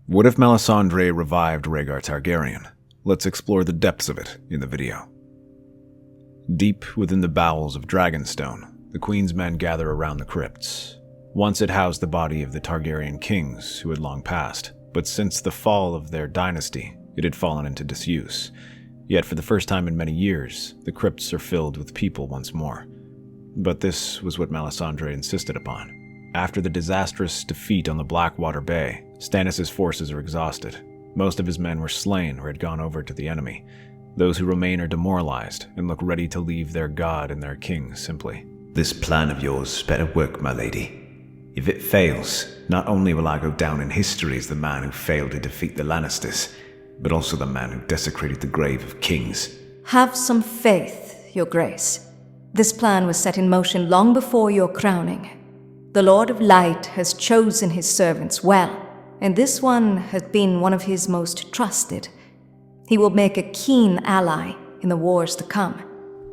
What if Melisandre revived Rhaegar Targaryen? Let's explore the depths of it in the video. Deep within the bowels of Dragonstone, the Queen's men gather around the crypts. Once it housed the body of the Targaryen kings who had long passed, but since the fall of their dynasty, it had fallen into disuse. Yet for the first time in many years, the crypts are filled with people once more. But this was what Melisandre insisted upon. After the disastrous defeat on the Blackwater Bay, Stannis' forces are exhausted. Most of his men were slain or had gone over to the enemy. Those who remain are demoralized and look ready to leave their god and their king simply. This plan of yours better work, my lady. If it fails, not only will I go down in history as the man who failed to defeat the Lannisters, but also the man who desecrated the grave of kings. Have some faith, Your Grace. This plan was set in motion long before your crowning. The Lord of Light has chosen his servants well, and this one has been one of his most trusted. He will make a keen ally in the wars to come.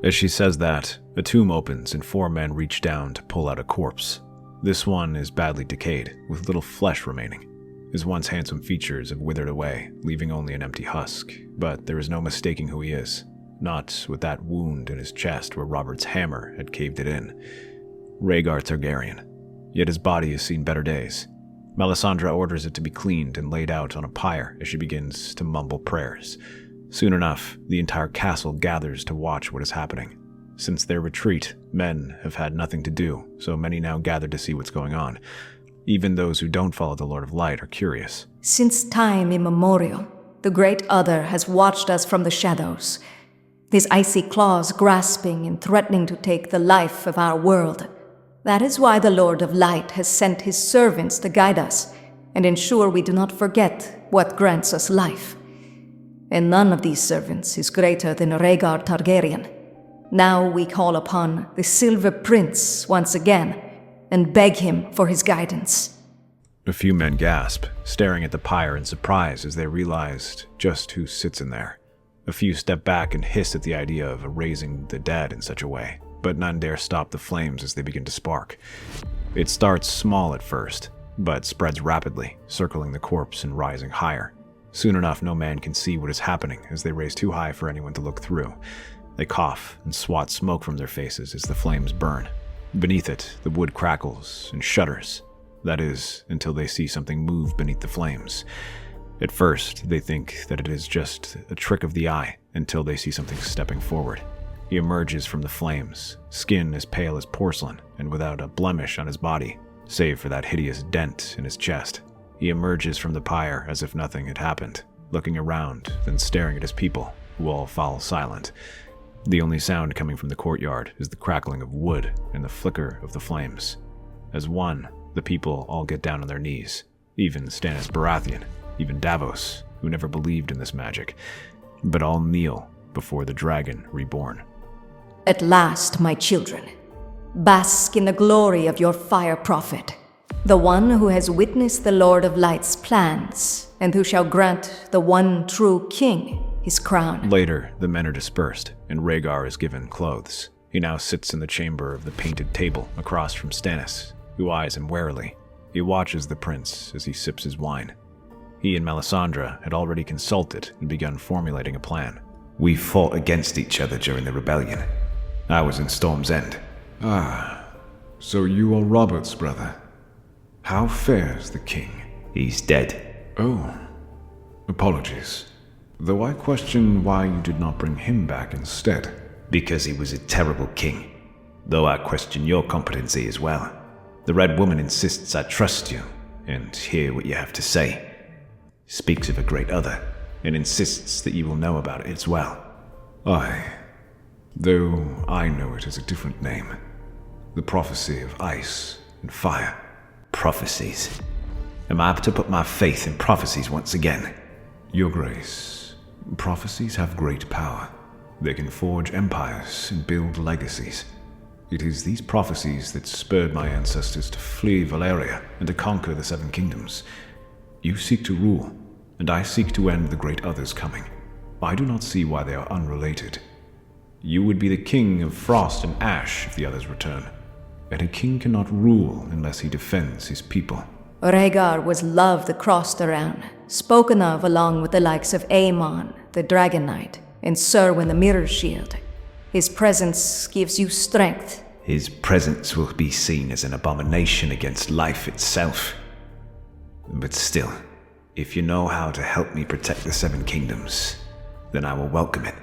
As she says that, a tomb opens and 4 men reach down to pull out a corpse. This one is badly decayed, with little flesh remaining. His once handsome features have withered away, leaving only an empty husk, but there is no mistaking who he is. Not with that wound in his chest where Robert's hammer had caved it in. Rhaegar Targaryen. Yet his body has seen better days. Melisandre orders it to be cleaned and laid out on a pyre as she begins to mumble prayers. Soon enough, the entire castle gathers to watch what is happening. Since their retreat, men have had nothing to do, so many now gather to see what's going on. Even those who don't follow the Lord of Light are curious. Since time immemorial, the Great Other has watched us from the shadows, his icy claws grasping and threatening to take the life of our world. That is why the Lord of Light has sent his servants to guide us and ensure we do not forget what grants us life. And none of these servants is greater than Rhaegar Targaryen. Now we call upon the Silver Prince once again and beg him for his guidance. A few men gasp, staring at the pyre in surprise as they realized just who sits in there. A few step back and hiss at the idea of raising the dead in such a way, but none dare stop the flames as they begin to spark. It starts small at first, but spreads rapidly, circling the corpse and rising higher. Soon enough, no man can see what is happening as they raise too high for anyone to look through. They cough and swat smoke from their faces as the flames burn. Beneath it, the wood crackles and shudders. That is, until they see something move beneath the flames. At first, they think that it is just a trick of the eye until they see something stepping forward. He emerges from the flames, skin as pale as porcelain and without a blemish on his body, save for that hideous dent in his chest. He emerges from the pyre as if nothing had happened, looking around, then staring at his people, who all fall silent. The only sound coming from the courtyard is the crackling of wood and the flicker of the flames. As one, the people all get down on their knees, even Stannis Baratheon, even Davos, who never believed in this magic, but all kneel before the dragon reborn. At last, my children, bask in the glory of your fire prophet, the one who has witnessed the Lord of Light's plans, and who shall grant the one true king his crown. Later, the men are dispersed, and Rhaegar is given clothes. He now sits in the chamber of the painted table across from Stannis, who eyes him warily. He watches the prince as he sips his wine. He and Melisandre had already consulted and begun formulating a plan. We fought against each other during the rebellion. I was in Storm's End. Ah, so you are Robert's brother. How fares the king? He's dead. Oh, apologies. Though I question why you did not bring him back instead. Because he was a terrible king. Though I question your competency as well. The Red Woman insists I trust you and hear what you have to say. Speaks of a great other and insists that you will know about it as well. Aye, though I know it as a different name. The prophecy of ice and fire. Prophecies. Am I to put my faith in prophecies once again? Your Grace, prophecies have great power. They can forge empires and build legacies. It is these prophecies that spurred my ancestors to flee Valyria and to conquer the Seven Kingdoms. You seek to rule, and I seek to end the Great Other's coming. I do not see why they are unrelated. You would be the king of frost and ash if the others return. And a king cannot rule unless he defends his people. Rhaegar was loved across the realm, spoken of along with the likes of Aemon, the Dragon Knight, and Serwyn the Mirror Shield. His presence gives you strength. His presence will be seen as an abomination against life itself. But still, if you know how to help me protect the Seven Kingdoms, then I will welcome it.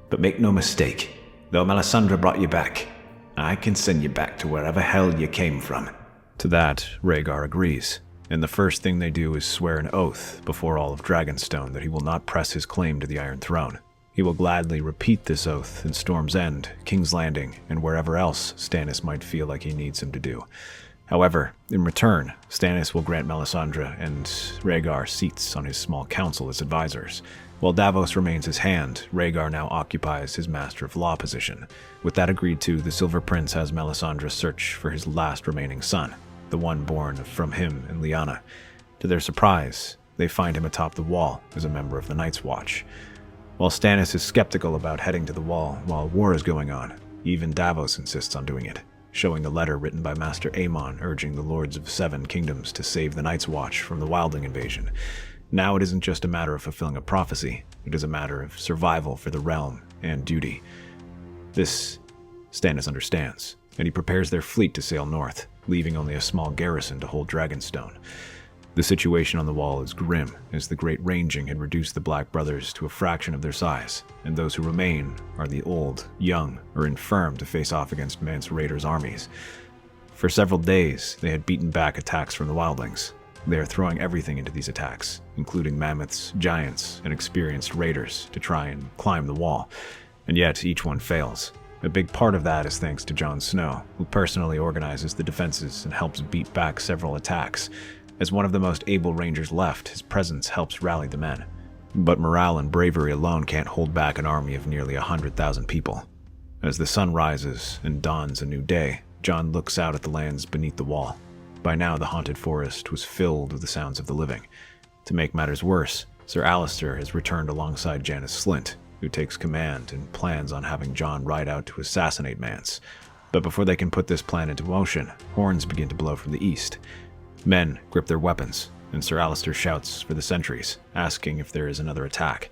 But make no mistake, though Melisandre brought you back, I can send you back to wherever hell you came from. To that, Rhaegar agrees, and the first thing they do is swear an oath before all of Dragonstone that he will not press his claim to the Iron Throne. He will gladly repeat this oath in Storm's End, King's Landing, and wherever else Stannis might feel like he needs him to do. However, in return, Stannis will grant Melisandre and Rhaegar seats on his small council as advisors. While Davos remains his hand, Rhaegar now occupies his Master of Law position. With that agreed to, the Silver Prince has Melisandre search for his last remaining son, the one born from him and Lyanna. To their surprise, they find him atop the wall as a member of the Night's Watch. While Stannis is skeptical about heading to the wall while war is going on, even Davos insists on doing it, showing the letter written by Master Aemon urging the Lords of Seven Kingdoms to save the Night's Watch from the Wildling invasion. Now it isn't just a matter of fulfilling a prophecy, it is a matter of survival for the realm and duty. This Stannis understands, and he prepares their fleet to sail north, leaving only a small garrison to hold Dragonstone. The situation on the wall is grim, as the Great Ranging had reduced the Black Brothers to a fraction of their size, and those who remain are the old, young, or infirm to face off against Mance Rayder's armies. For several days, they had beaten back attacks from the Wildlings. They are throwing everything into these attacks, including mammoths, giants, and experienced raiders, to try and climb the wall, and yet each one fails. A big part of that is thanks to Jon Snow, who personally organizes the defenses and helps beat back several attacks. As one of the most able rangers left, his presence helps rally the men. But morale and bravery alone can't hold back an army of nearly 100,000 people. As the sun rises and dawns a new day, Jon looks out at the lands beneath the wall. By now, the haunted forest was filled with the sounds of the living. To make matters worse, Sir Alliser has returned alongside Janis Slynt, who takes command and plans on having Jon ride out to assassinate Mance. But before they can put this plan into motion, horns begin to blow from the east. Men grip their weapons, and Sir Alliser shouts for the sentries, asking if there is another attack.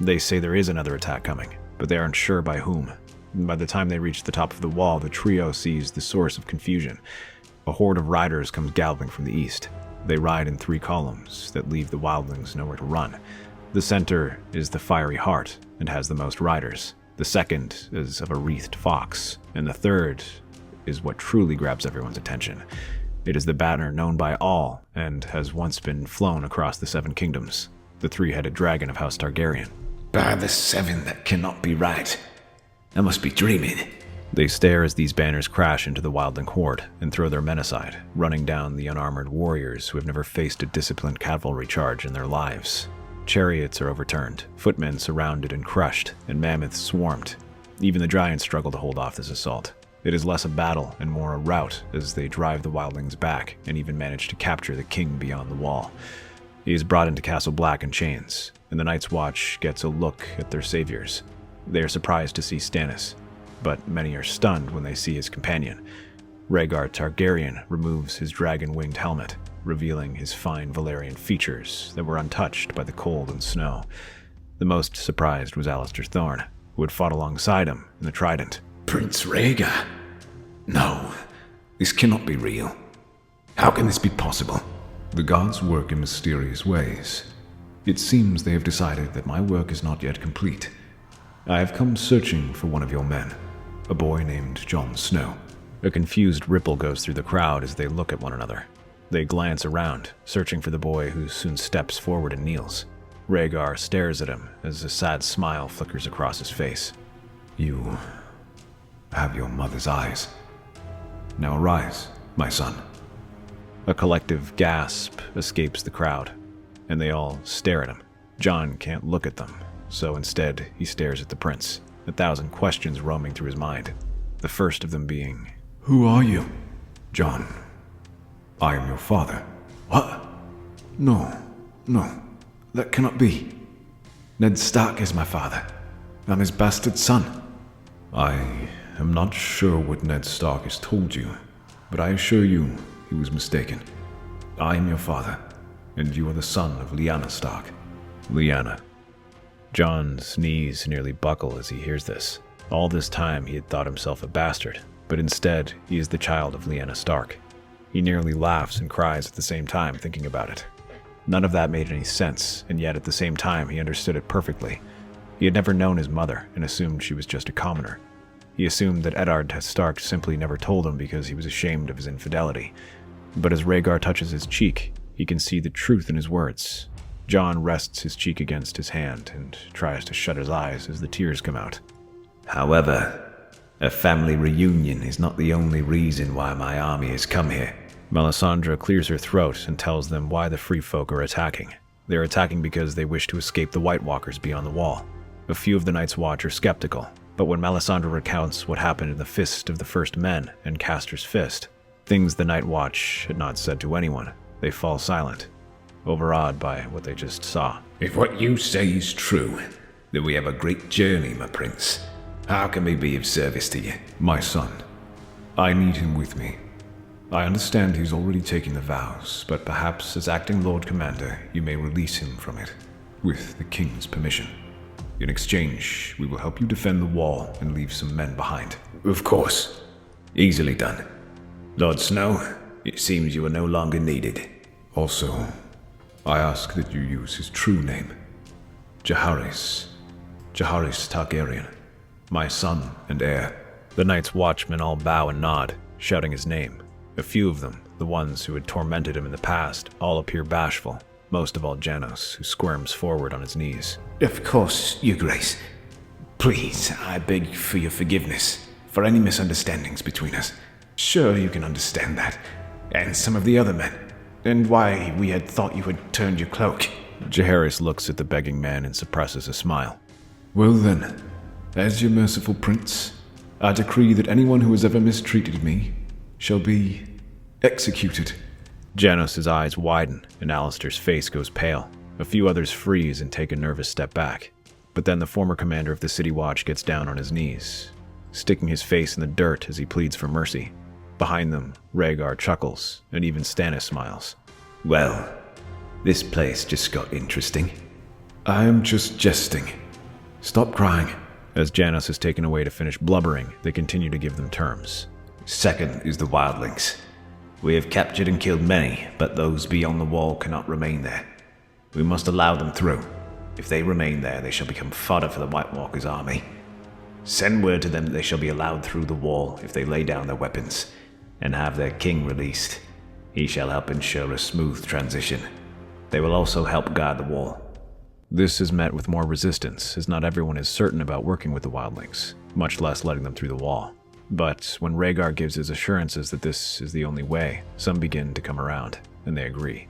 They say there is another attack coming, but they aren't sure by whom. And by the time they reach the top of the wall, the trio sees the source of confusion. A horde of riders comes galloping from the east. They ride in 3 columns that leave the wildlings nowhere to run. The center is the Fiery Heart and has the most riders. The second is of a wreathed fox, and the third is what truly grabs everyone's attention. It is the banner known by all and has once been flown across the Seven Kingdoms, the 3-headed dragon of House Targaryen. By the seven, that cannot be right. I must be dreaming. They stare as these banners crash into the wildling horde and throw their men aside, running down the unarmored warriors who have never faced a disciplined cavalry charge in their lives. Chariots are overturned, footmen surrounded and crushed, and mammoths swarmed. Even the giants struggle to hold off this assault. It is less a battle and more a rout as they drive the wildlings back and even manage to capture the king beyond the wall. He is brought into Castle Black in chains, and the Night's Watch gets a look at their saviors. They are surprised to see Stannis, but many are stunned when they see his companion. Rhaegar Targaryen removes his dragon-winged helmet, revealing his fine Valyrian features that were untouched by the cold and snow. The most surprised was Alistair Thorne, who had fought alongside him in the Trident. Prince Rhaegar? No, this cannot be real. How can this be possible? The gods work in mysterious ways. It seems they have decided that my work is not yet complete. I have come searching for one of your men, a boy named Jon Snow. A confused ripple goes through the crowd as they look at one another. They glance around, searching for the boy who soon steps forward and kneels. Rhaegar stares at him as a sad smile flickers across his face. You have your mother's eyes. Now arise, my son. A collective gasp escapes the crowd, and they all stare at him. Jon can't look at them, so instead he stares at the prince, 1,000 questions roaming through his mind. The first of them being, Who are you? Jon, I am your father. What? No, that cannot be. Ned Stark is my father. I'm his bastard son. I am not sure what Ned Stark has told you, but I assure you he was mistaken. I am your father, and you are the son of Lyanna Stark. Lyanna. Jon's knees nearly buckle as he hears this. All this time he had thought himself a bastard, but instead he is the child of Lyanna Stark. He nearly laughs and cries at the same time thinking about it. None of that made any sense, and yet at the same time he understood it perfectly. He had never known his mother and assumed she was just a commoner. He assumed that Eddard Stark simply never told him because he was ashamed of his infidelity. But as Rhaegar touches his cheek, he can see the truth in his words. Jon rests his cheek against his hand and tries to shut his eyes as the tears come out. However, a family reunion is not the only reason why my army has come here. Melisandre clears her throat and tells them why the Free Folk are attacking. They are attacking because they wish to escape the White Walkers beyond the wall. A few of the Night's Watch are skeptical, but when Melisandre recounts what happened in the Fist of the First Men and Caster's Fist, things the Night Watch had not said to anyone, they fall silent, overawed by what they just saw. If what you say is true, then we have a great journey, my prince. How can we be of service to you? My son, I need him with me. I understand he's already taken the vows, but perhaps as acting Lord Commander, you may release him from it, with the King's permission. In exchange, we will help you defend the wall and leave some men behind. Of course. Easily done. Lord Snow, it seems you are no longer needed. Also, I ask that you use his true name, Jaehaerys Targaryen, my son and heir. The Night's Watchmen all bow and nod, shouting his name. A few of them, the ones who had tormented him in the past, all appear bashful, most of all Janos, who squirms forward on his knees. Of course, Your Grace. Please, I beg for your forgiveness for any misunderstandings between us. Sure, you can understand that. And some of the other men. And why we had thought you had turned your cloak. Jaehaerys looks at the begging man and suppresses a smile. Well then, as your merciful prince, I decree that anyone who has ever mistreated me shall be executed. Janos' eyes widen, and Alistair's face goes pale. A few others freeze and take a nervous step back. But then the former commander of the City Watch gets down on his knees, sticking his face in the dirt as he pleads for mercy. Behind them, Rhaegar chuckles, and even Stannis smiles. Well, this place just got interesting. I am just jesting. Stop crying. As Janos is taken away to finish blubbering, they continue to give them terms. Second is the wildlings. We have captured and killed many, but those beyond the wall cannot remain there. We must allow them through. If they remain there, they shall become fodder for the White Walkers' army. Send word to them that they shall be allowed through the wall if they lay down their weapons, and have their king released. He shall help ensure a smooth transition. They will also help guard the wall. This is met with more resistance, as not everyone is certain about working with the wildlings, much less letting them through the wall. But when Rhaegar gives his assurances that this is the only way, some begin to come around, and they agree.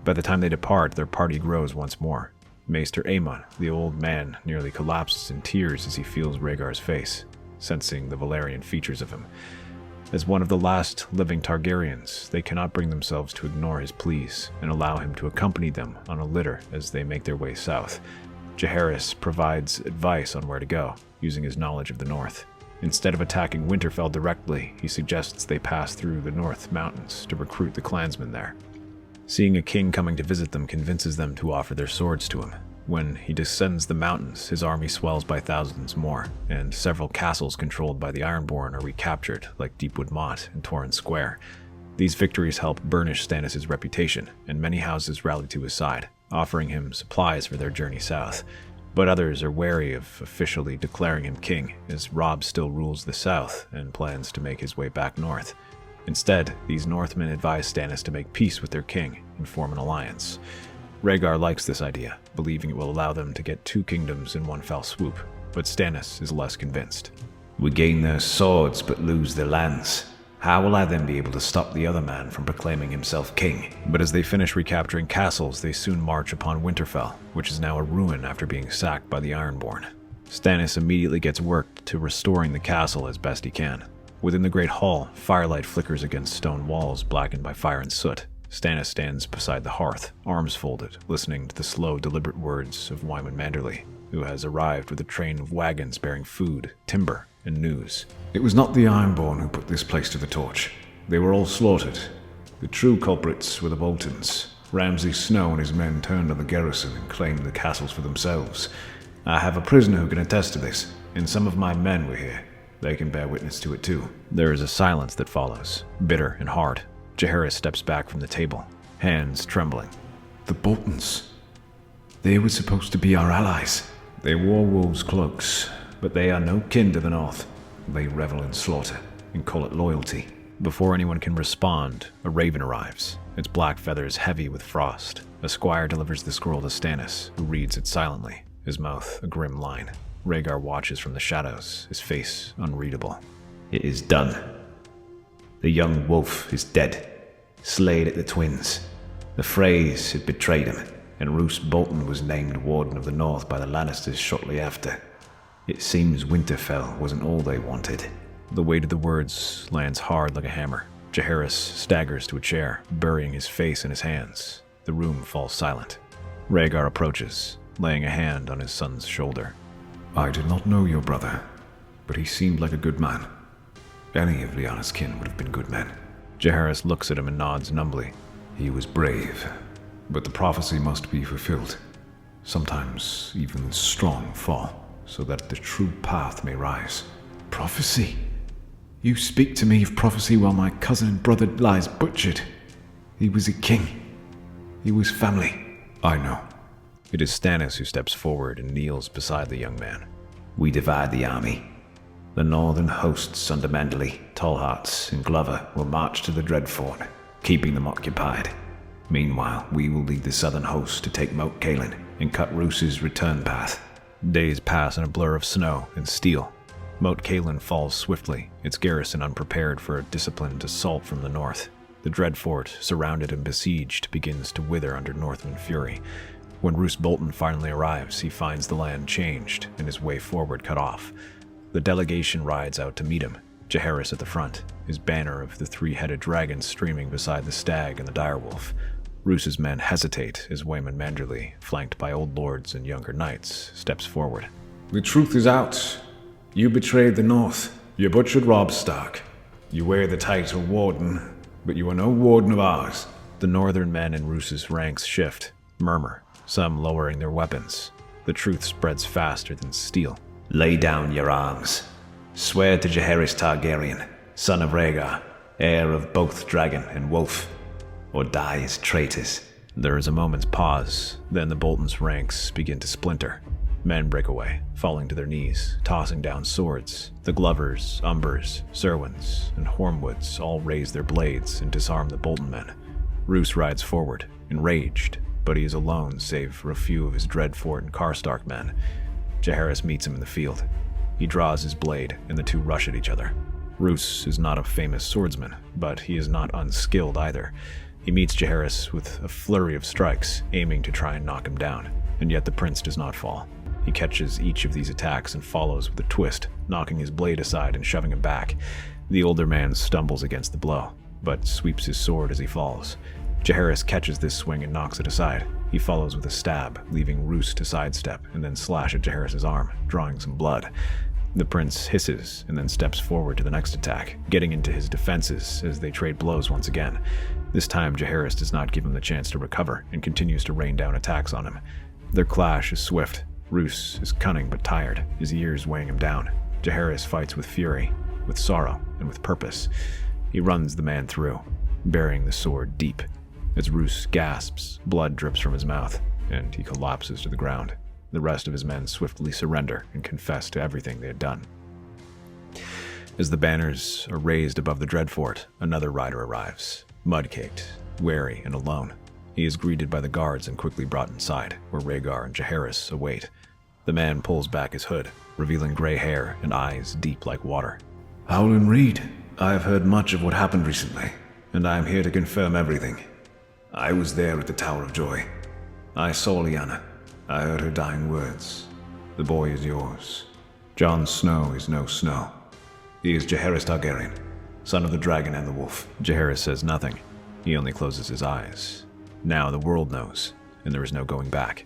By the time they depart, their party grows once more. Maester Aemon, the old man, nearly collapses in tears as he feels Rhaegar's face, sensing the Valyrian features of him. As one of the last living Targaryens, they cannot bring themselves to ignore his pleas and allow him to accompany them on a litter as they make their way south. Jaehaerys provides advice on where to go, using his knowledge of the north. Instead of attacking Winterfell directly, he suggests they pass through the North Mountains to recruit the clansmen there. Seeing a king coming to visit them convinces them to offer their swords to him. When he descends the mountains, his army swells by thousands more, and several castles controlled by the Ironborn are recaptured, like Deepwood Motte and Torrhen Square. These victories help burnish Stannis' reputation, and many houses rally to his side, offering him supplies for their journey south. But others are wary of officially declaring him king, as Robb still rules the south and plans to make his way back north. Instead, these Northmen advise Stannis to make peace with their king and form an alliance. Rhaegar likes this idea, believing it will allow them to get two kingdoms in one fell swoop, but Stannis is less convinced. We gain their swords but lose their lands. How will I then be able to stop the other man from proclaiming himself king? But as they finish recapturing castles, they soon march upon Winterfell, which is now a ruin after being sacked by the Ironborn. Stannis immediately gets work to restoring the castle as best he can. Within the Great Hall, firelight flickers against stone walls blackened by fire and soot. Stannis stands beside the hearth, arms folded, listening to the slow, deliberate words of Wyman Manderly, who has arrived with a train of wagons bearing food, timber, and news. It was not the Ironborn who put this place to the torch. They were all slaughtered. The true culprits were the Boltons, Ramsay Snow and his men turned on the garrison and claimed the castles for themselves. I have a prisoner who can attest to this, and some of my men were here. They can bear witness to it too. There is a silence that follows, bitter and hard. Jaehaerys steps back from the table, hands trembling. The Boltons. They were supposed to be our allies. They wore wolves' cloaks, but they are no kin to the north. They revel in slaughter and call it loyalty. Before anyone can respond, a raven arrives, its black feathers heavy with frost. A squire delivers the scroll to Stannis, who reads it silently, his mouth a grim line. Rhaegar watches from the shadows, his face unreadable. It is done. The young wolf is dead, slayed at the Twins. The Freys had betrayed him, and Roose Bolton was named Warden of the North by the Lannisters shortly after. It seems Winterfell wasn't all they wanted. The weight of the words lands hard like a hammer. Jaehaerys staggers to a chair, burying his face in his hands. The room falls silent. Rhaegar approaches, laying a hand on his son's shoulder. I did not know your brother, but he seemed like a good man. Any of Lyanna's kin would have been good men. Jaehaerys looks at him and nods numbly. He was brave, but the prophecy must be fulfilled. Sometimes even strong fall, so that the true path may rise. Prophecy? You speak to me of prophecy while my cousin and brother lies butchered. He was a king. He was family. I know. It is Stannis who steps forward and kneels beside the young man. We divide the army. The northern hosts under Manderley, Tallhearts, and Glover will march to the Dreadfort, keeping them occupied. Meanwhile, we will lead the southern host to take Moat Cailin and cut Roose's return path. Days pass in a blur of snow and steel. Moat Cailin falls swiftly, its garrison unprepared for a disciplined assault from the north. The Dreadfort, surrounded and besieged, begins to wither under Northman fury. When Roose Bolton finally arrives, he finds the land changed and his way forward cut off. The delegation rides out to meet him, Jaehaerys at the front, his banner of the three-headed dragon streaming beside the stag and the direwolf. Roose's men hesitate as Waymond Manderley, flanked by old lords and younger knights, steps forward. The truth is out. You betrayed the North. You butchered Robb Stark. You wear the title Warden, but you are no warden of ours. The northern men in Roose's ranks shift, murmur, some lowering their weapons. The truth spreads faster than steel. Lay down your arms. Swear to Jaehaerys Targaryen, son of Rhaegar, heir of both dragon and wolf, or die as traitors. There is a moment's pause, then the Bolton's ranks begin to splinter. Men break away, falling to their knees, tossing down swords. The Glovers, Umbers, Serwins, and Hornwoods all raise their blades and disarm the Bolton men. Roose rides forward, enraged, but he is alone save for a few of his Dreadfort and Karstark men. Jaehaerys meets him in the field. He draws his blade, and the two rush at each other. Roose is not a famous swordsman, but he is not unskilled either. He meets Jaehaerys with a flurry of strikes, aiming to try and knock him down, and yet the prince does not fall. He catches each of these attacks and follows with a twist, knocking his blade aside and shoving him back. The older man stumbles against the blow, but sweeps his sword as he falls. Jaehaerys catches this swing and knocks it aside. He follows with a stab, leaving Roose to sidestep and then slash at Jaehaerys' arm, drawing some blood. The prince hisses and then steps forward to the next attack, getting into his defenses as they trade blows once again. This time, Jaehaerys does not give him the chance to recover and continues to rain down attacks on him. Their clash is swift. Roose is cunning but tired, his years weighing him down. Jaehaerys fights with fury, with sorrow, and with purpose. He runs the man through, burying the sword deep. As Roose gasps, blood drips from his mouth, and he collapses to the ground. The rest of his men swiftly surrender and confess to everything they had done. As the banners are raised above the Dreadfort, another rider arrives, mud-caked, wary, and alone. He is greeted by the guards and quickly brought inside, where Rhaegar and Jaehaerys await. The man pulls back his hood, revealing gray hair and eyes deep like water. Howland Reed, I have heard much of what happened recently, and I am here to confirm everything. I was there at the Tower of Joy. I saw Lyanna. I heard her dying words. The boy is yours. Jon Snow is no Snow. He is Jaehaerys Targaryen, son of the dragon and the wolf. Jaehaerys says nothing. He only closes his eyes. Now the world knows, and there is no going back.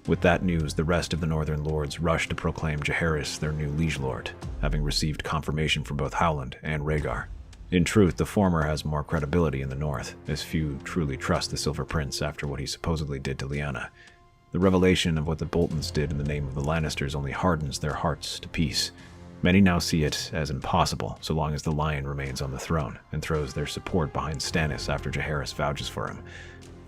With that news, the rest of the northern lords rush to proclaim Jaehaerys their new liege lord, having received confirmation from both Howland and Rhaegar. In truth, the former has more credibility in the north, as few truly trust the Silver Prince after what he supposedly did to Lyanna. The revelation of what the Boltons did in the name of the Lannisters only hardens their hearts to peace. Many now see it as impossible, so long as the Lion remains on the throne, and throws their support behind Stannis after Jaehaerys vouches for him.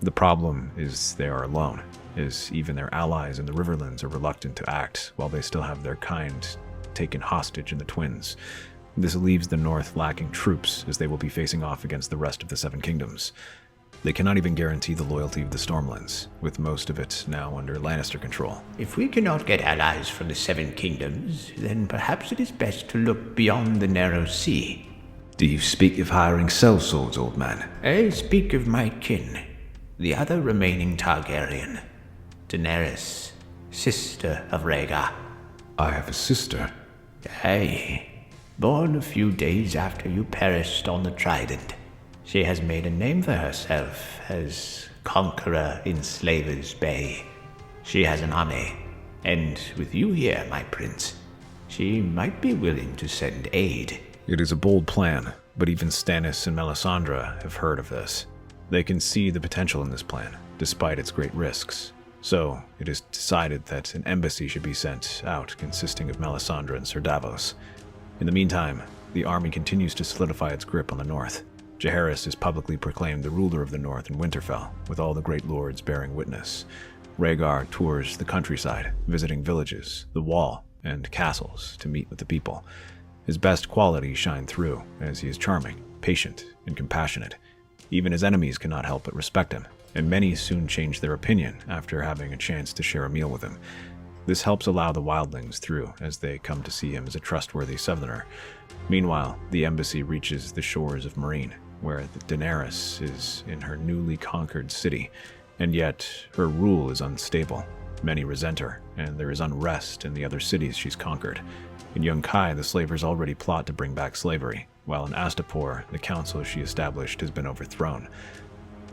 The problem is they are alone, as even their allies in the Riverlands are reluctant to act, while they still have their kind taken hostage in the Twins. This leaves the North lacking troops, as they will be facing off against the rest of the Seven Kingdoms. They cannot even guarantee the loyalty of the Stormlands, with most of it now under Lannister control. If we cannot get allies from the Seven Kingdoms, then perhaps it is best to look beyond the narrow sea. Do you speak of hiring sellswords, old man? I speak of my kin, the other remaining Targaryen, Daenerys, sister of Rhaegar. I have a sister. Aye, born a few days after you perished on the Trident. She has made a name for herself as conqueror in Slaver's Bay. She has an army, and with you here, my prince, she might be willing to send aid. It is a bold plan, but even Stannis and Melisandre have heard of this. They can see the potential in this plan, despite its great risks. So, it is decided that an embassy should be sent out consisting of Melisandre and Sir Davos. In the meantime, the army continues to solidify its grip on the north. Jaehaerys is publicly proclaimed the ruler of the north in Winterfell, with all the great lords bearing witness. Rhaegar tours the countryside, visiting villages, the wall, and castles to meet with the people. His best qualities shine through, as he is charming, patient, and compassionate. Even his enemies cannot help but respect him, and many soon change their opinion after having a chance to share a meal with him. This helps allow the wildlings through, as they come to see him as a trustworthy southerner. Meanwhile, the embassy reaches the shores of Meereen, where Daenerys is in her newly conquered city, and yet her rule is unstable. Many resent her, and there is unrest in the other cities she's conquered. In Yunkai, the slavers already plot to bring back slavery, while in Astapor, the council she established has been overthrown.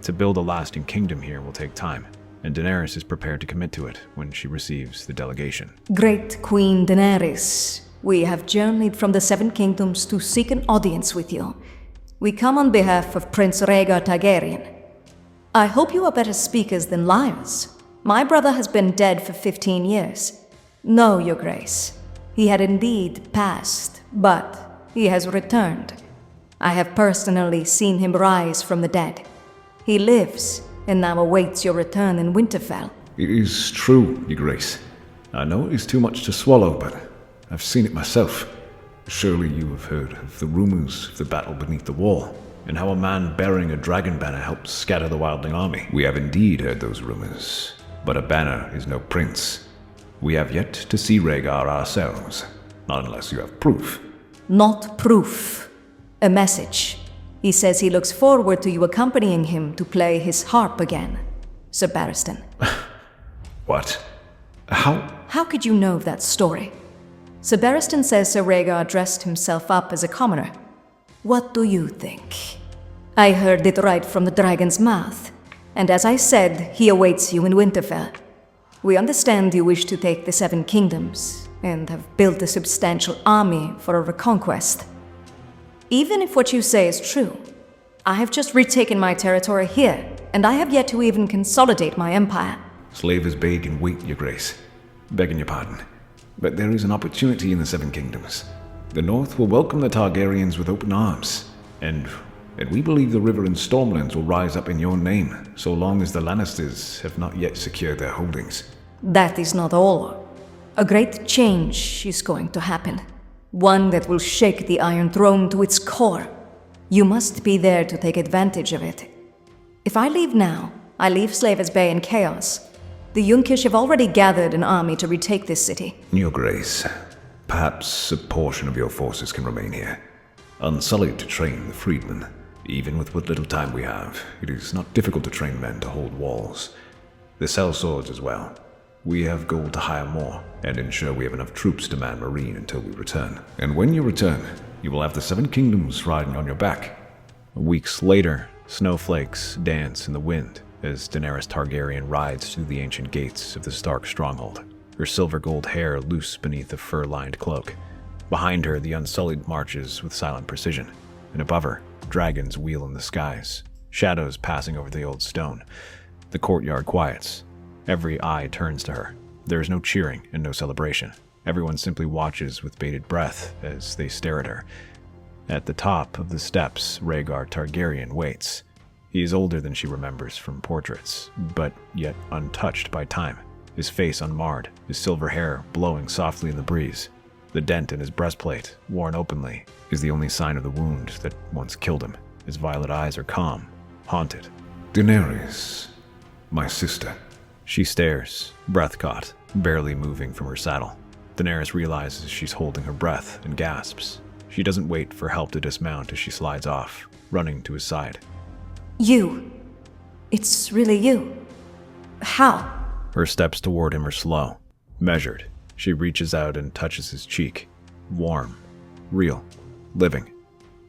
To build a lasting kingdom here will take time, and Daenerys is prepared to commit to it when she receives the delegation. Great Queen Daenerys, we have journeyed from the Seven Kingdoms to seek an audience with you. We come on behalf of Prince Rhaegar Targaryen. I hope you are better speakers than liars. My brother has been dead for 15 years. No, Your Grace. He had indeed passed, but he has returned. I have personally seen him rise from the dead. He lives, and now awaits your return in Winterfell. It is true, Your Grace. I know it is too much to swallow, but I've seen it myself. Surely you have heard of the rumors of the battle beneath the wall, and how a man bearing a dragon banner helped scatter the wildling army. We have indeed heard those rumors, but a banner is no prince. We have yet to see Rhaegar ourselves, not unless you have proof. Not proof. A message. He says he looks forward to you accompanying him to play his harp again, Sir Barristan. What? How could you know that story? Sir Barristan says Sir Rhaegar dressed himself up as a commoner. What do you think? I heard it right from the dragon's mouth, and as I said, he awaits you in Winterfell. We understand you wish to take the Seven Kingdoms, and have built a substantial army for a reconquest. Even if what you say is true, I have just retaken my territory here, and I have yet to even consolidate my empire. Slaver's Bay can wait, Your Grace. Begging your pardon. But there is an opportunity in the Seven Kingdoms. The North will welcome the Targaryens with open arms, and we believe the River and Stormlands will rise up in your name, so long as the Lannisters have not yet secured their holdings. That is not all. A great change is going to happen. One that will shake the Iron Throne to its core. You must be there to take advantage of it. If I leave now, I leave Slaver's Bay in chaos. The Yunkish have already gathered an army to retake this city. Your Grace, perhaps a portion of your forces can remain here, unsullied to train the freedmen. Even with what little time we have, it is not difficult to train men to hold walls. They sell swords as well. We have gold to hire more, and ensure we have enough troops to man Meereen until we return. And when you return, you will have the Seven Kingdoms riding on your back. Weeks later, snowflakes dance in the wind as Daenerys Targaryen rides through the ancient gates of the Stark stronghold, her silver gold hair loose beneath a fur-lined cloak. Behind her, the Unsullied marches with silent precision. and above her, dragons wheel in the skies, shadows passing over the old stone. The courtyard quiets. Every eye turns to her. There is no cheering and no celebration. Everyone simply watches with bated breath as they stare at her. At the top of the steps, Rhaegar Targaryen waits. He is older than she remembers from portraits, but yet untouched by time, his face unmarred, his silver hair blowing softly in the breeze. The dent in his breastplate, worn openly, is the only sign of the wound that once killed him. His violet eyes are calm, haunted. Daenerys, my sister. She stares, breath caught, barely moving from her saddle. Daenerys realizes she's holding her breath and gasps. She doesn't wait for help to dismount as she slides off, running to his side. You. It's really you. How? Her steps toward him are slow, measured. She reaches out and touches his cheek. Warm, real, living.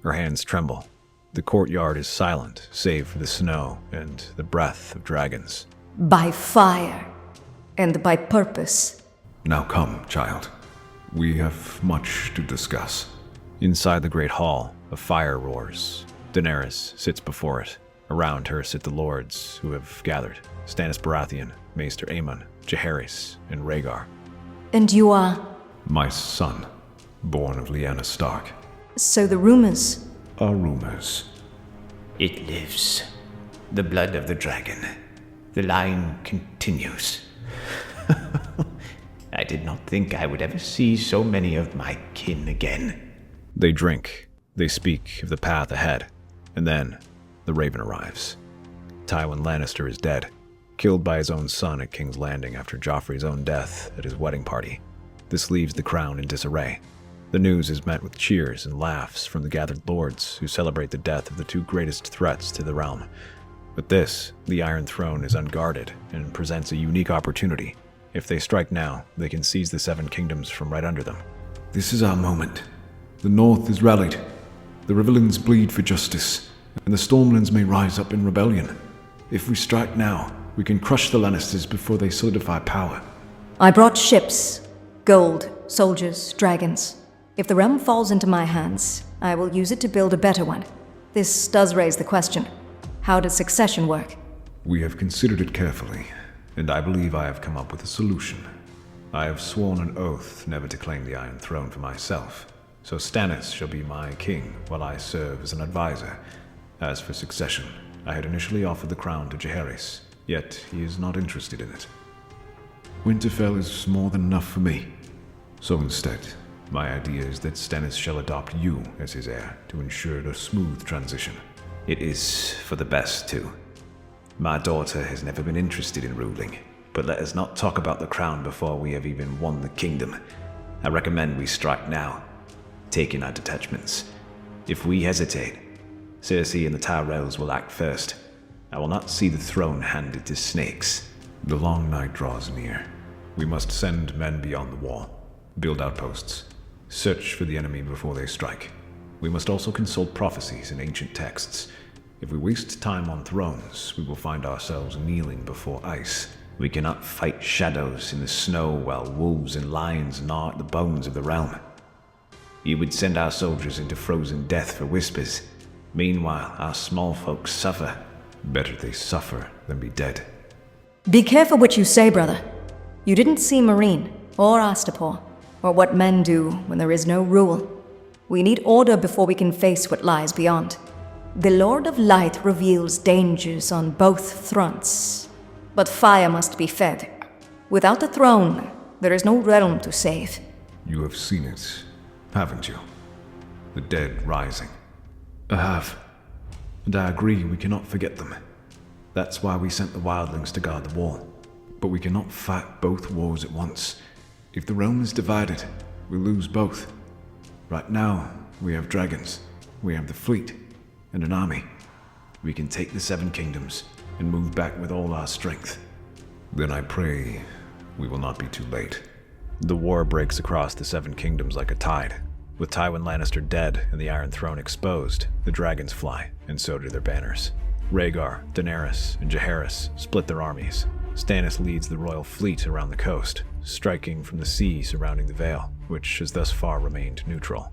Her hands tremble. The courtyard is silent, save for the snow and the breath of dragons. By fire. And by purpose. Now come, child. We have much to discuss. Inside the great hall, a fire roars. Daenerys sits before it. Around her sit the lords who have gathered. Stannis Baratheon, Maester Aemon, Jaehaerys, and Rhaegar. And you are? My son, born of Lyanna Stark. So the rumors? Are rumors. It lives. The blood of the dragon. The line continues. I did not think I would ever see so many of my kin again. They drink. They speak of the path ahead. And then, the Raven arrives. Tywin Lannister is dead, killed by his own son at King's Landing after Joffrey's own death at his wedding party. This leaves the crown in disarray. The news is met with cheers and laughs from the gathered lords who celebrate the death of the two greatest threats to the realm. But this, the Iron Throne, is unguarded and presents a unique opportunity. If they strike now, they can seize the Seven Kingdoms from right under them. This is our moment. The North is rallied. The Riverlands bleed for justice, and the Stormlands may rise up in rebellion. If we strike now, we can crush the Lannisters before they solidify power. I brought ships, gold, soldiers, dragons. If the realm falls into my hands, I will use it to build a better one. This does raise the question. How does succession work? We have considered it carefully, and I believe I have come up with a solution. I have sworn an oath never to claim the Iron Throne for myself, so Stannis shall be my king while I serve as an advisor. As for succession, I had initially offered the crown to Jaehaerys, yet he is not interested in it. Winterfell is more than enough for me. So instead, my idea is that Stannis shall adopt you as his heir to ensure a smooth transition. It is for the best, too. My daughter has never been interested in ruling, but let us not talk about the crown before we have even won the kingdom. I recommend we strike now, taking our detachments. If we hesitate, Cersei and the Tyrells will act first. I will not see the throne handed to snakes. The long night draws near. We must send men beyond the wall, build outposts, search for the enemy before they strike. We must also consult prophecies in ancient texts. If we waste time on thrones, we will find ourselves kneeling before ice. We cannot fight shadows in the snow while wolves and lions gnaw at the bones of the realm. You would send our soldiers into frozen death for whispers. Meanwhile, our small folks suffer. Better they suffer than be dead. Be careful what you say, brother. You didn't see Marine, or Astapor, or what men do when there is no rule. We need order before we can face what lies beyond. The Lord of Light reveals dangers on both fronts, but fire must be fed. Without the throne, there is no realm to save. You have seen it, haven't you? The dead rising. I have. And I agree we cannot forget them. That's why we sent the wildlings to guard the wall. But we cannot fight both wars at once. If the realm is divided, we lose both. Right now, we have dragons, we have the fleet, and an army. We can take the Seven Kingdoms and move back with all our strength. Then I pray we will not be too late. The war breaks across the Seven Kingdoms like a tide. With Tywin Lannister dead and the Iron Throne exposed, the dragons fly, and so do their banners. Rhaegar, Daenerys, and Jaehaerys split their armies. Stannis leads the royal fleet around the coast, striking from the sea surrounding the Vale, which has thus far remained neutral,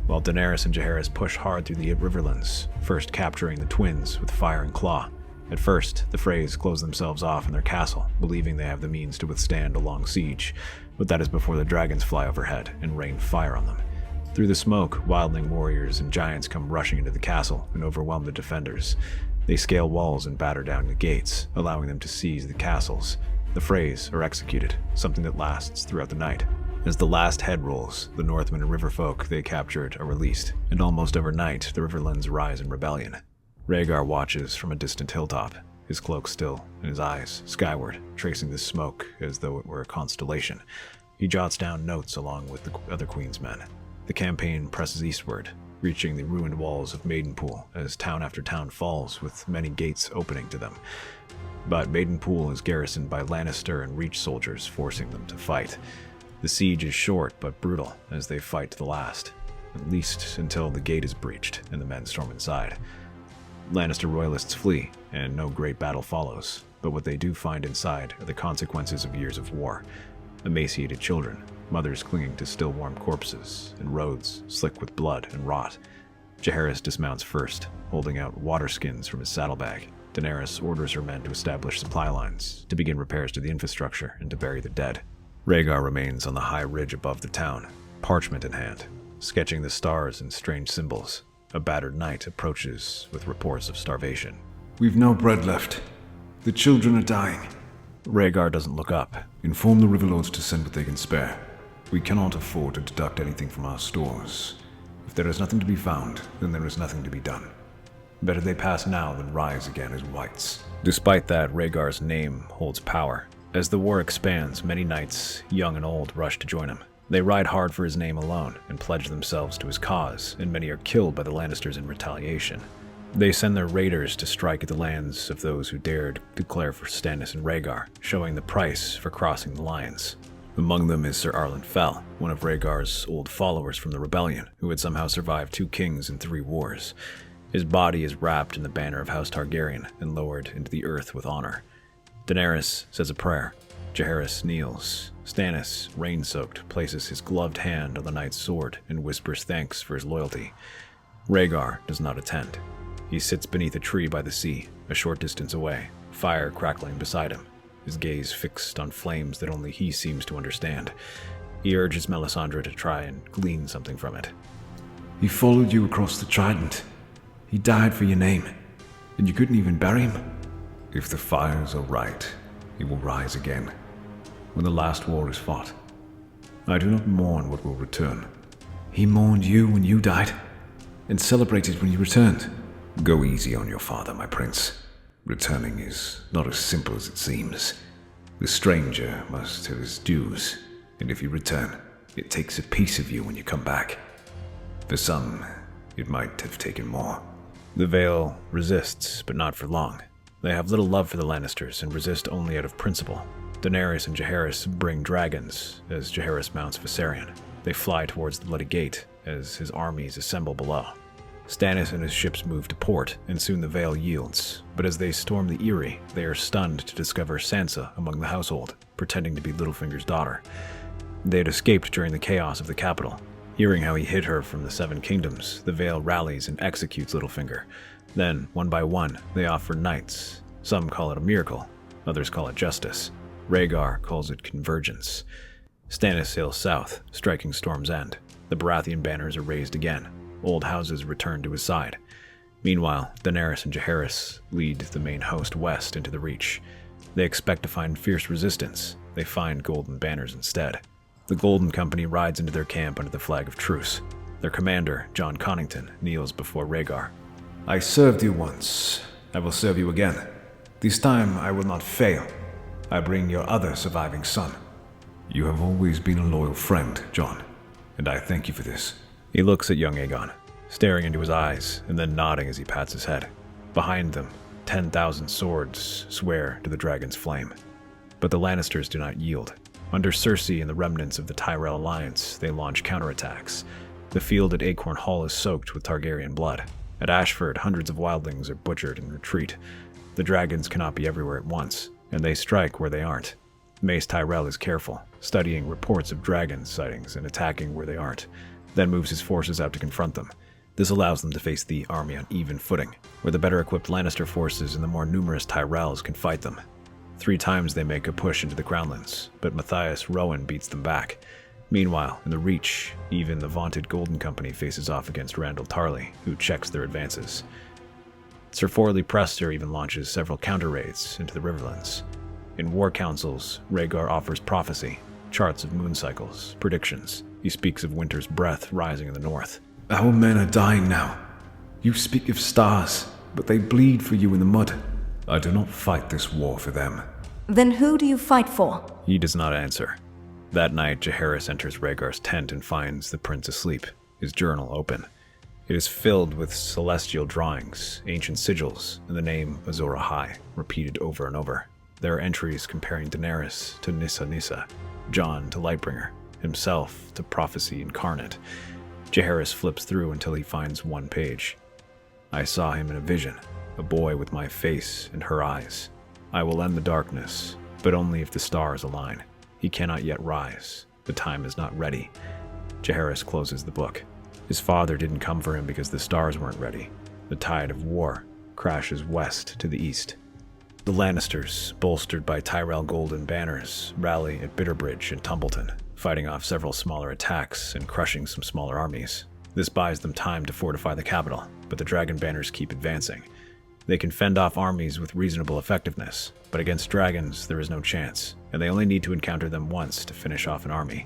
while Daenerys and Jaehaerys push hard through the riverlands, first capturing the twins with fire and claw. At first, the Freys close themselves off in their castle, believing they have the means to withstand a long siege, but that is before the dragons fly overhead and rain fire on them. Through the smoke, wildling warriors and giants come rushing into the castle and overwhelm the defenders. They scale walls and batter down the gates, allowing them to seize the castles. The Freys are executed, something that lasts throughout the night. As the last head rolls, the Northmen and riverfolk they captured are released, and almost overnight, the Riverlands rise in rebellion. Rhaegar watches from a distant hilltop, his cloak still, and his eyes skyward, tracing the smoke as though it were a constellation. He jots down notes along with the other Queen's men. The campaign presses eastward, reaching the ruined walls of Maidenpool as town after town falls, with many gates opening to them. But Maidenpool is garrisoned by Lannister and Reach soldiers, forcing them to fight. The siege is short but brutal as they fight to the last, at least until the gate is breached and the men storm inside. Lannister royalists flee, and no great battle follows, but what they do find inside are the consequences of years of war. Emaciated children, mothers clinging to still warm corpses, and roads slick with blood and rot. Jaehaerys dismounts first, holding out water skins from his saddlebag. Daenerys orders her men to establish supply lines, to begin repairs to the infrastructure, and to bury the dead. Rhaegar remains on the high ridge above the town, parchment in hand, sketching the stars and strange symbols. A battered knight approaches with reports of starvation. We've no bread left. The children are dying. Rhaegar doesn't look up. Inform the Riverlords to send what they can spare. We cannot afford to deduct anything from our stores. If there is nothing to be found, then there is nothing to be done. Better they pass now than rise again as whites. Despite that, Rhaegar's name holds power. As the war expands, many knights, young and old, rush to join him. They ride hard for his name alone and pledge themselves to his cause, and many are killed by the Lannisters in retaliation. They send their raiders to strike at the lands of those who dared declare for Stannis and Rhaegar, showing the price for crossing the lines. Among them is Sir Arlen Fell, one of Rhaegar's old followers from the rebellion, who had somehow survived 2 kings and 3 wars. His body is wrapped in the banner of House Targaryen and lowered into the earth with honor. Daenerys says a prayer. Jaehaerys kneels. Stannis, rain-soaked, places his gloved hand on the knight's sword and whispers thanks for his loyalty. Rhaegar does not attend. He sits beneath a tree by the sea, a short distance away, fire crackling beside him, his gaze fixed on flames that only he seems to understand. He urges Melisandre to try and glean something from it. He followed you across the Trident. He died for your name, and you couldn't even bury him. If the fires are right, he will rise again, when the last war is fought. I do not mourn what will return. He mourned you when you died, and celebrated when you returned. Go easy on your father, my prince. Returning is not as simple as it seems. The stranger must have his dues, and if you return, it takes a piece of you when you come back. For some, it might have taken more. The Vale resists, but not for long. They have little love for the Lannisters and resist only out of principle. Daenerys and Jaehaerys bring dragons as Jaehaerys mounts Viserion. They fly towards the Bloody Gate as his armies assemble below. Stannis and his ships move to port, and soon the Vale yields. But as they storm the Eyrie, they are stunned to discover Sansa among the household, pretending to be Littlefinger's daughter. They had escaped during the chaos of the capital. Hearing how he hid her from the 7 kingdoms, the Vale rallies and executes Littlefinger. Then, one by one, they offer knights. Some call it a miracle, others call it justice. Rhaegar calls it convergence. Stannis sails south, striking Storm's End. The Baratheon banners are raised again. Old houses return to his side. Meanwhile, Daenerys and Jaehaerys lead the main host west into the Reach. They expect to find fierce resistance. They find golden banners instead. The Golden Company rides into their camp under the flag of truce. Their commander, Jon Connington, kneels before Rhaegar. I served you once. I will serve you again. This time I will not fail. I bring your other surviving son. You have always been a loyal friend, Jon, and I thank you for this. He looks at young Aegon, staring into his eyes and then nodding as he pats his head. Behind them, 10,000 swords swear to the dragon's flame. But the Lannisters do not yield. Under Cersei and the remnants of the Tyrell alliance, they launch counterattacks. The field at Acorn Hall is soaked with Targaryen blood. At Ashford, hundreds of wildlings are butchered in retreat. The dragons cannot be everywhere at once, and they strike where they aren't. Mace Tyrell is careful, studying reports of dragon sightings and attacking where they aren't, then moves his forces out to confront them. This allows them to face the army on even footing, where the better-equipped Lannister forces and the more numerous Tyrells can fight them. 3 times they make a push into the Crownlands, but Matthias Rowan beats them back. Meanwhile, in the Reach, even the vaunted Golden Company faces off against Randyll Tarly, who checks their advances. Sir Forley Prester even launches several counter-raids into the Riverlands. In war councils, Rhaegar offers prophecy, charts of moon cycles, predictions. He speaks of winter's breath rising in the north. Our men are dying now. You speak of stars, but they bleed for you in the mud. I do not fight this war for them. Then who do you fight for? He does not answer. That night, Jaehaerys enters Rhaegar's tent and finds the prince asleep, his journal open. It is filled with celestial drawings, ancient sigils, and the name Azor Ahai, repeated over and over. There are entries comparing Daenerys to Nissa, Jon to Lightbringer, himself to prophecy incarnate. Jaehaerys flips through until he finds one page. I saw him in a vision, a boy with my face and her eyes. I will end the darkness, but only if the stars align. He cannot yet rise. The time is not ready. Jaehaerys closes the book. His father didn't come for him because the stars weren't ready. The tide of war crashes west to the east. The Lannisters, bolstered by Tyrell golden banners, rally at Bitterbridge and Tumbleton, fighting off several smaller attacks and crushing some smaller armies. This buys them time to fortify the capital, but the dragon banners keep advancing. They can fend off armies with reasonable effectiveness, but against dragons there is no chance, and they only need to encounter them once to finish off an army.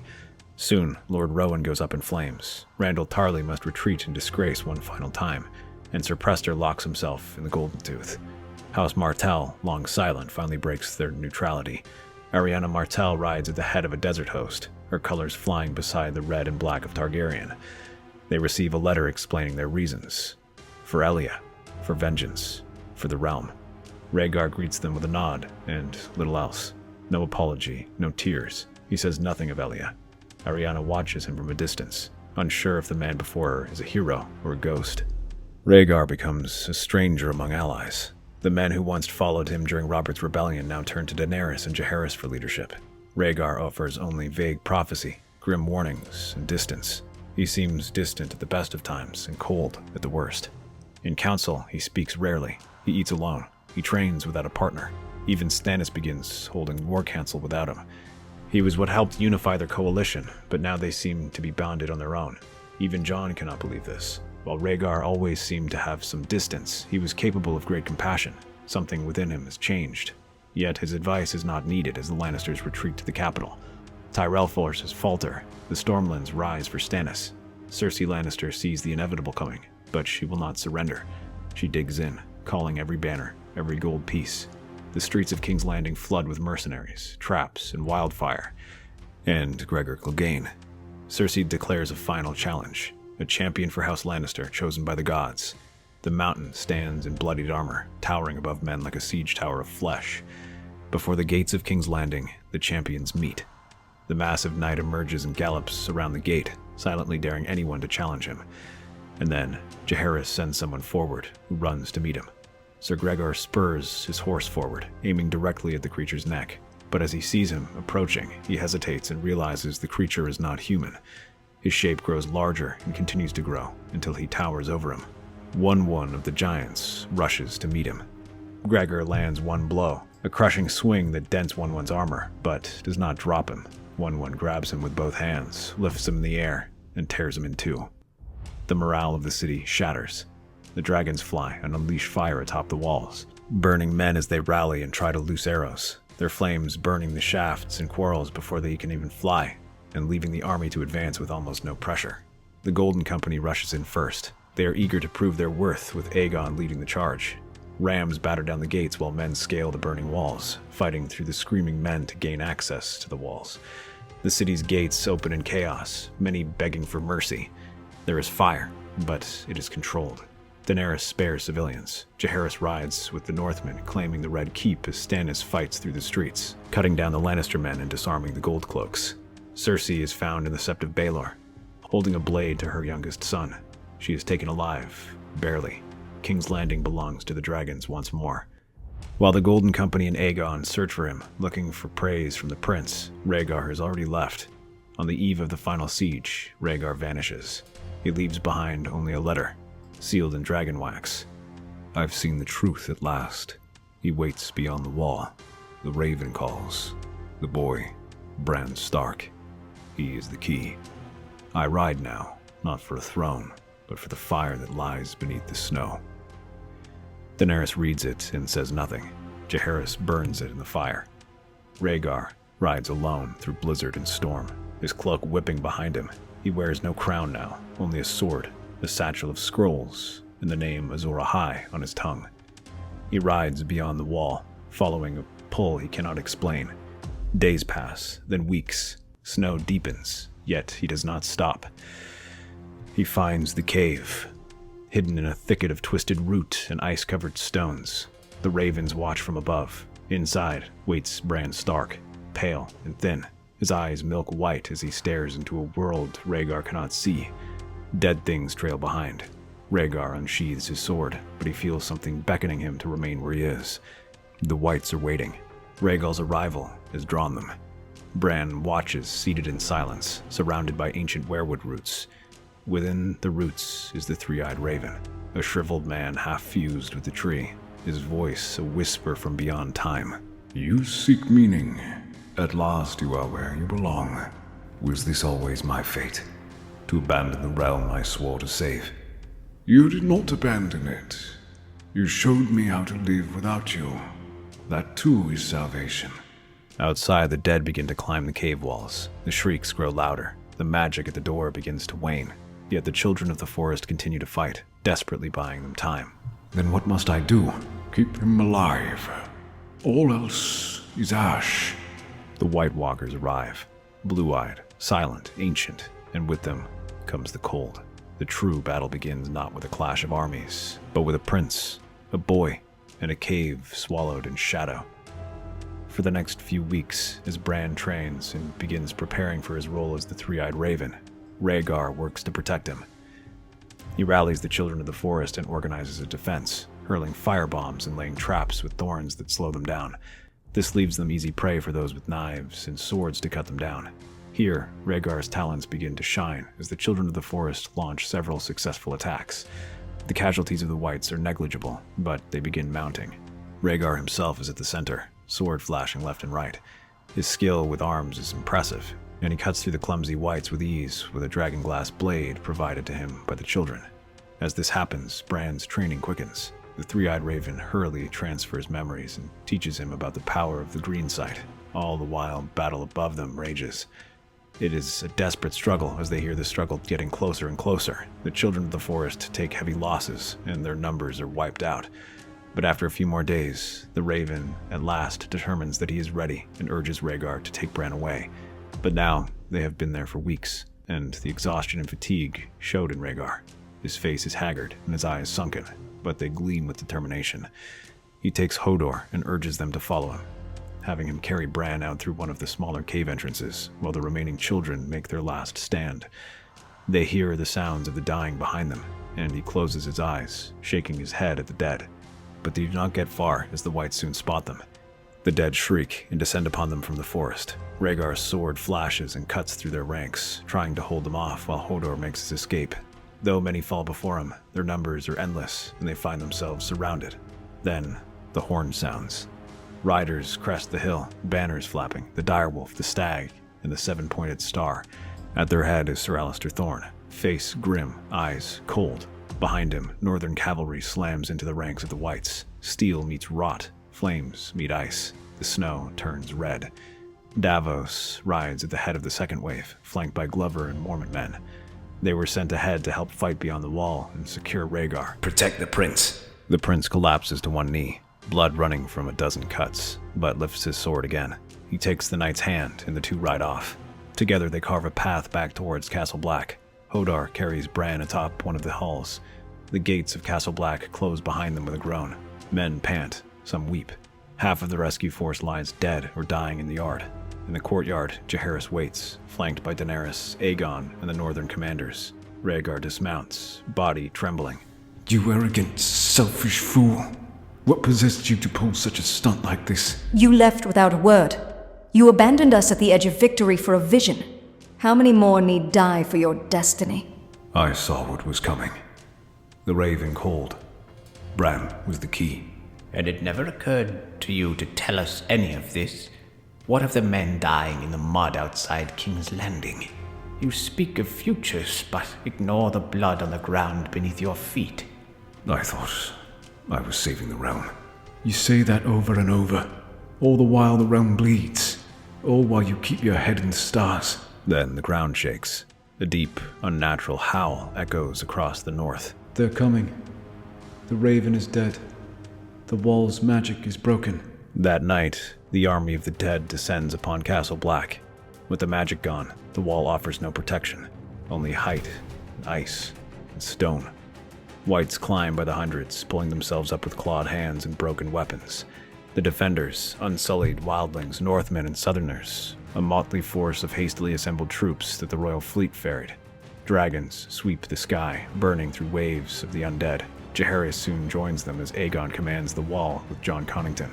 Soon, Lord Rowan goes up in flames. Randyll Tarly must retreat in disgrace one final time, and Sir Prester locks himself in the Golden Tooth. House Martell, long silent, finally breaks their neutrality. Arianna Martell rides at the head of a desert host, her colors flying beside the red and black of Targaryen. They receive a letter explaining their reasons. For Elia, for vengeance, for the realm. Rhaegar greets them with a nod, and little else. No apology, no tears. He says nothing of Elia. Arianna watches him from a distance, unsure if the man before her is a hero or a ghost. Rhaegar becomes a stranger among allies. The men who once followed him during Robert's rebellion now turn to Daenerys and Jaehaerys for leadership. Rhaegar offers only vague prophecy, grim warnings, and distance. He seems distant at the best of times and cold at the worst. In council, he speaks rarely. He eats alone. He trains without a partner. Even Stannis begins holding war council without him. He was what helped unify their coalition, but now they seem to be bounded on their own. Even Jon cannot believe this. While Rhaegar always seemed to have some distance, he was capable of great compassion. Something within him has changed. Yet his advice is not needed as the Lannisters retreat to the capital. Tyrell forces falter. The Stormlands rise for Stannis. Cersei Lannister sees the inevitable coming, but she will not surrender. She digs in, calling every banner, every gold piece. The streets of King's Landing flood with mercenaries, traps, and wildfire. And Gregor Clegane. Cersei declares a final challenge, a champion for House Lannister chosen by the gods. The mountain stands in bloodied armor, towering above men like a siege tower of flesh. Before the gates of King's Landing, the champions meet. The massive knight emerges and gallops around the gate, silently daring anyone to challenge him. And then, Jaehaerys sends someone forward, who runs to meet him. Sir Gregor spurs his horse forward, aiming directly at the creature's neck. But as he sees him approaching, he hesitates and realizes the creature is not human. His shape grows larger and continues to grow until he towers over him. One of the giants rushes to meet him. Gregor lands one blow, a crushing swing that dents one's armor, but does not drop him. One grabs him with both hands, lifts him in the air, and tears him in two. The morale of the city shatters. The dragons fly and unleash fire atop the walls, burning men as they rally and try to loose arrows, their flames burning the shafts and quarrels before they can even fly, and leaving the army to advance with almost no pressure. The Golden Company rushes in first. They are eager to prove their worth, with Aegon leading the charge. Rams batter down the gates while men scale the burning walls, fighting through the screaming men to gain access to the walls. The city's gates open in chaos, many begging for mercy. There is fire, but it is controlled. Daenerys spares civilians. Jaehaerys rides with the Northmen, claiming the Red Keep as Stannis fights through the streets, cutting down the Lannister men and disarming the Goldcloaks. Cersei is found in the Sept of Baelor, holding a blade to her youngest son. She is taken alive, barely. King's Landing belongs to the dragons once more. While the Golden Company and Aegon search for him, looking for praise from the prince, Rhaegar has already left. On the eve of the final siege, Rhaegar vanishes. He leaves behind only a letter, sealed in dragon wax. I've seen the truth at last. He waits beyond the wall. The raven calls. The boy, Bran Stark. He is the key. I ride now, not for a throne, but for the fire that lies beneath the snow. Daenerys reads it and says nothing. Jaehaerys burns it in the fire. Rhaegar rides alone through blizzard and storm, his cloak whipping behind him. He wears no crown now, only a sword, a satchel of scrolls, and the name Azor Ahai on his tongue. He rides beyond the wall, following a pull he cannot explain. Days pass, then weeks. Snow deepens, yet he does not stop. He finds the cave, hidden in a thicket of twisted root and ice-covered stones. The ravens watch from above. Inside waits Bran Stark, pale and thin, his eyes milk white as he stares into a world Rhaegar cannot see. Dead things trail behind. Rhaegar unsheathes his sword, but he feels something beckoning him to remain where he is. The Whites are waiting. Rhaegal's arrival has drawn them. Bran watches, seated in silence, surrounded by ancient weirwood roots. Within the roots is the three-eyed raven, a shriveled man half fused with the tree, his voice a whisper from beyond time. You seek meaning. At last you are where you belong. Was this always my fate? To abandon the realm I swore to save? You did not abandon it. You showed me how to live without you. That too is salvation. Outside, the dead begin to climb the cave walls. The shrieks grow louder. The magic at the door begins to wane. Yet the children of the forest continue to fight, desperately buying them time. Then what must I do? Keep him alive. All else is ash. The White Walkers arrive, blue-eyed, silent, ancient, and with them comes the cold. The true battle begins not with a clash of armies, but with a prince, a boy, and a cave swallowed in shadow. For the next few weeks, as Bran trains and begins preparing for his role as the Three-Eyed Raven, Rhaegar works to protect him. He rallies the children of the forest and organizes a defense, hurling firebombs and laying traps with thorns that slow them down. This leaves them easy prey for those with knives and swords to cut them down. Here, Rhaegar's talents begin to shine as the children of the forest launch several successful attacks. The casualties of the Whites are negligible, but they begin mounting. Rhaegar himself is at the center, sword flashing left and right. His skill with arms is impressive, and he cuts through the clumsy Whites with ease with a dragonglass blade provided to him by the children. As this happens, Bran's training quickens. The Three-Eyed Raven hurriedly transfers memories and teaches him about the power of the green sight. All the while, battle above them rages. It is a desperate struggle as they hear the struggle getting closer and closer. The children of the forest take heavy losses, and their numbers are wiped out. But after a few more days, the Raven at last determines that he is ready and urges Rhaegar to take Bran away. But now, they have been there for weeks, and the exhaustion and fatigue showed in Rhaegar. His face is haggard and his eyes sunken, but they gleam with determination. He takes Hodor and urges them to follow him, having him carry Bran out through one of the smaller cave entrances, while the remaining children make their last stand. They hear the sounds of the dying behind them, and he closes his eyes, shaking his head at the dead. But they do not get far, as the Whites soon spot them. The dead shriek and descend upon them from the forest. Rhaegar's sword flashes and cuts through their ranks, trying to hold them off while Hodor makes his escape. Though many fall before him, their numbers are endless, and they find themselves surrounded. Then, the horn sounds. Riders crest the hill, banners flapping, the direwolf, the stag, and the seven-pointed star. At their head is Sir Alliser Thorne, face grim, eyes cold. Behind him, northern cavalry slams into the ranks of the Whites. Steel meets rot, flames meet ice. The snow turns red. Davos rides at the head of the second wave, flanked by Glover and Mormont men. They were sent ahead to help fight beyond the wall and secure Rhaegar. Protect the prince. The prince collapses to one knee, blood running from a dozen cuts, but lifts his sword again. He takes the knight's hand, and the two ride off. Together they carve a path back towards Castle Black. Hodor carries Bran atop one of the halls. The gates of Castle Black close behind them with a groan. Men pant, some weep. Half of the rescue force lies dead or dying in the yard. In the courtyard, Jaehaerys waits, flanked by Daenerys, Aegon, and the northern commanders. Rhaegar dismounts, body trembling. You arrogant, selfish fool. What possessed you to pull such a stunt like this? You left without a word. You abandoned us at the edge of victory for a vision. How many more need die for your destiny? I saw what was coming. The Raven called. Bran was the key. And it never occurred to you to tell us any of this? What of the men dying in the mud outside King's Landing? You speak of futures, but ignore the blood on the ground beneath your feet. I thought I was saving the realm. You say that over and over, all the while the realm bleeds, all while you keep your head in the stars. Then the ground shakes. A deep, unnatural howl echoes across the north. They're coming. The Raven is dead. The wall's magic is broken. That night, the army of the dead descends upon Castle Black. With the magic gone, the wall offers no protection, only height, and ice, and stone. Whites climb by the hundreds, pulling themselves up with clawed hands and broken weapons. The defenders, unsullied wildlings, Northmen, and Southerners, a motley force of hastily assembled troops that the royal fleet ferried. Dragons sweep the sky, burning through waves of the undead. Jaehaerys soon joins them as Aegon commands the wall with Jon Connington.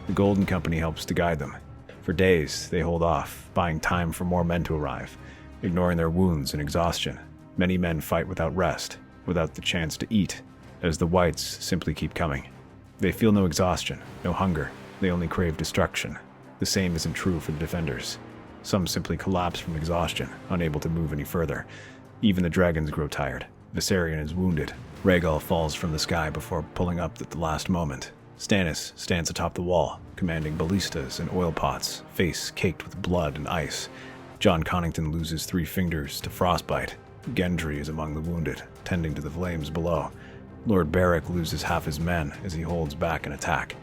The Golden Company helps to guide them. For days, they hold off, buying time for more men to arrive, ignoring their wounds and exhaustion. Many men fight without rest, without the chance to eat, as the Whites simply keep coming. They feel no exhaustion, no hunger. They only crave destruction. The same isn't true for the defenders. Some simply collapse from exhaustion, unable to move any further. Even the dragons grow tired. Viserion is wounded. Rhaegal falls from the sky before pulling up at the last moment. Stannis stands atop the wall, commanding ballistas and oil pots, face caked with blood and ice. Jon Connington loses 3 fingers to frostbite. Gendry is among the wounded, tending to the flames below. Lord Beric loses half his men as he holds back an attack.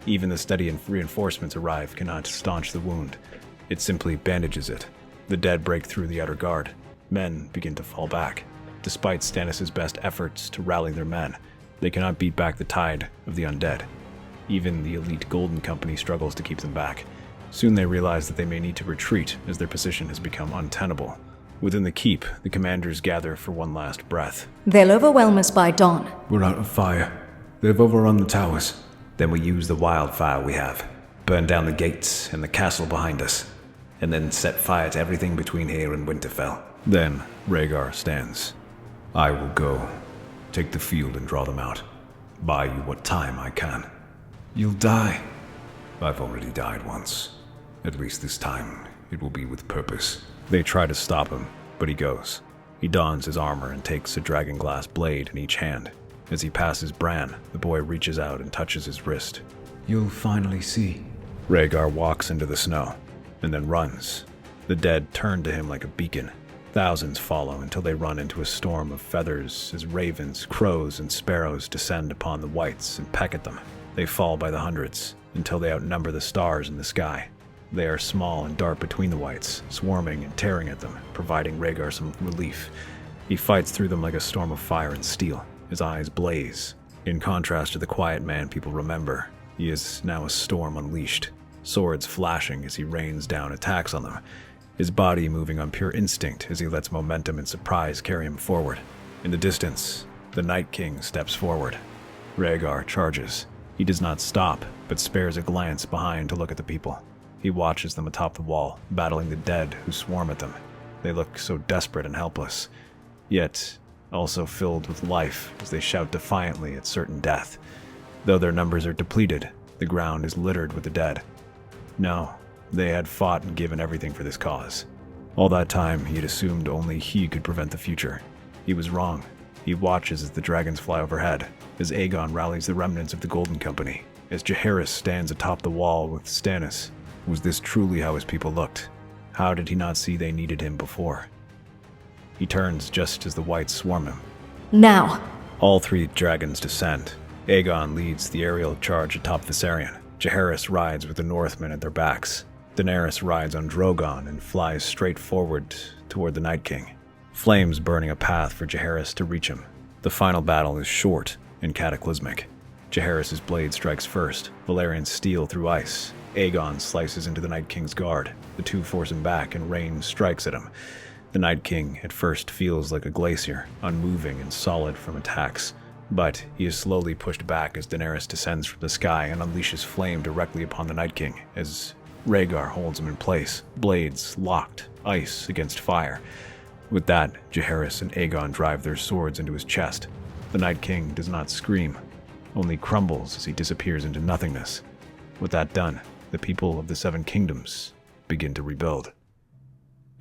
Even the steady reinforcements arrive cannot staunch the wound. It simply bandages it. The dead break through the outer guard. Men begin to fall back. Despite Stannis' best efforts to rally their men, they cannot beat back the tide of the undead. Even the elite Golden Company struggles to keep them back. Soon they realize that they may need to retreat as their position has become untenable. Within the keep, the commanders gather for one last breath. They'll overwhelm us by dawn. We're out of fire. They've overrun the towers. Then we use the wildfire we have, burn down the gates and the castle behind us, and then set fire to everything between here and Winterfell. Then Rhaegar stands. I will go, take the field and draw them out. Buy you what time I can. You'll die. I've already died once. At least this time, it will be with purpose. They try to stop him, but he goes. He dons his armor and takes a dragonglass blade in each hand. As he passes Bran, the boy reaches out and touches his wrist. You'll finally see. Rhaegar walks into the snow, and then runs. The dead turn to him like a beacon. Thousands follow until they run into a storm of feathers as ravens, crows, and sparrows descend upon the Whites and peck at them. They fall by the hundreds, until they outnumber the stars in the sky. They are small and dart between the Whites, swarming and tearing at them, providing Rhaegar some relief. He fights through them like a storm of fire and steel. His eyes blaze. In contrast to the quiet man people remember, he is now a storm unleashed, swords flashing as he rains down attacks on them, his body moving on pure instinct as he lets momentum and surprise carry him forward. In the distance, the Night King steps forward. Rhaegar charges. He does not stop, but spares a glance behind to look at the people. He watches them atop the wall, battling the dead who swarm at them. They look so desperate and helpless, yet also filled with life as they shout defiantly at certain death. Though their numbers are depleted, the ground is littered with the dead. No, they had fought and given everything for this cause. All that time, he had assumed only he could prevent the future. He was wrong. He watches as the dragons fly overhead, as Aegon rallies the remnants of the Golden Company, as Jaehaerys stands atop the wall with Stannis. Was this truly how his people looked? How did he not see they needed him before? He turns just as the Whites swarm him. Now! All 3 dragons descend. Aegon leads the aerial charge atop Viserion. Jaehaerys rides with the Northmen at their backs. Daenerys rides on Drogon and flies straight forward toward the Night King, flames burning a path for Jaehaerys to reach him. The final battle is short and cataclysmic. Jaehaerys' blade strikes first, Valyrian steel through ice. Aegon slices into the Night King's guard. The 2 force him back and rain strikes at him. The Night King at first feels like a glacier, unmoving and solid from attacks. But he is slowly pushed back as Daenerys descends from the sky and unleashes flame directly upon the Night King as Rhaegar holds him in place, blades locked, ice against fire. With that, Jaehaerys and Aegon drive their swords into his chest. The Night King does not scream, only crumbles as he disappears into nothingness. With that done, the people of the Seven Kingdoms begin to rebuild.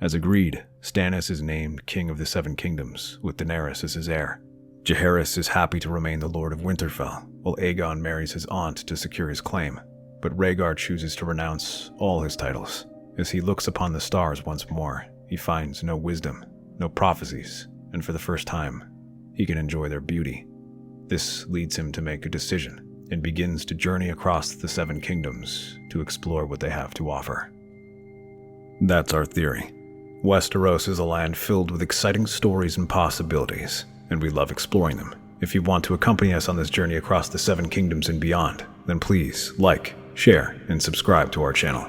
As agreed, Stannis is named King of the Seven Kingdoms, with Daenerys as his heir. Jaehaerys is happy to remain the Lord of Winterfell, while Aegon marries his aunt to secure his claim. But Rhaegar chooses to renounce all his titles. As he looks upon the stars once more, he finds no wisdom, no prophecies, and for the first time, he can enjoy their beauty. This leads him to make a decision, and begins to journey across the Seven Kingdoms to explore what they have to offer. That's our theory. Westeros is a land filled with exciting stories and possibilities, and we love exploring them. If you want to accompany us on this journey across the Seven Kingdoms and beyond, then please like, share, and subscribe to our channel.